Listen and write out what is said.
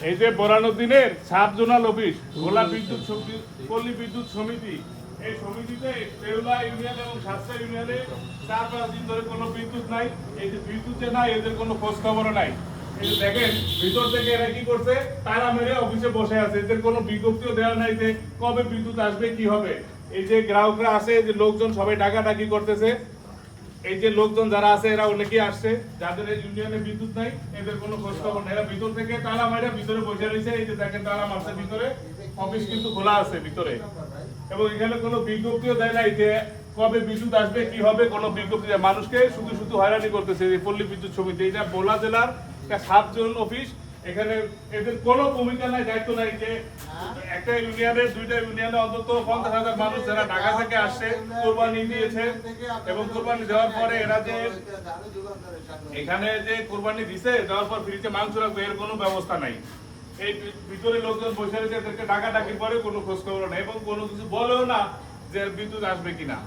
এই যে বোরানুদ্দিনের sub zonal office ভোলা বিদ্যুৎ পল্লী বিদ্যুৎ সমিতি, এই সমিতিতে বেউলা ইউনিয়ন এবং শাস্তা ইউনিয়নে 4-5 দিন ধরে কোনো বিদ্যুৎ নাই। এই যে বিদ্যুৎ যে নাই, এদের কোনো খোঁজ খবর নাই। এই যে দেখেন ভিতর থেকে এরা কি করছে, তারা মেরে অফিসে বসে আছে। এদের কোনো বিজ্ঞপ্তিও দেওয়া নাই যে কবে বিদ্যুৎ আসবে, কি হবে। এই যে গ্রাহকরা আছে, এই যে লোকজন সবাই ডাকাডাকি করতেছে। এই যে লোকজন যারা আছে এরা অনেকেই আসছে, যাদের ইউনিয়নে বিদ্যুৎ নাই, এদের কোনো খোঁজ খবর নেই। এরা ভিতর থেকে তালা মারা ভিতরে বসে রয়েছে। এই যে দেখেন তালা মারছে ভিতরে, অফিস কিন্তু খোলা আছে ভিতরে, এবং এখানে কোনো বিজ্ঞপ্তিও দেয় নাই যে কবে বিদ্যুৎ আসবে, কি হবে। কোনো বিজ্ঞপ্তি দেয়, মানুষকে শুধু শুধু হয়রানি করতেছে। এই পল্লী বিদ্যুৎ সমিতি, এটা ভোলা জেলার একটা সাব জোন অফিস। এখানে এদের কোনো ভূমিকা নাই, দায়িত্ব নাই যে একটা ইউনিয়নের 2টা ইউনিয়নে অন্তত 50,000 মানুষ যারা ঢাকা থেকে আসছে, কোরবানি দিয়েছে, এবং কোরবানি দেওয়ার পরে এরা যে এখানে যে কোরবানি দিছে, দেওয়ার পর ফ্রিতে মাংস রাখবে, এর কোনো ব্যবস্থা নাই। এই ভিতরে লোকজন বসে রয়েছে, এদেরকে ডাকাডাকির পরে কোনো খোঁজ খবর নেই, এবং কোনো কিছু বলেও না যে বিদ্যুৎ আসবে কিনা।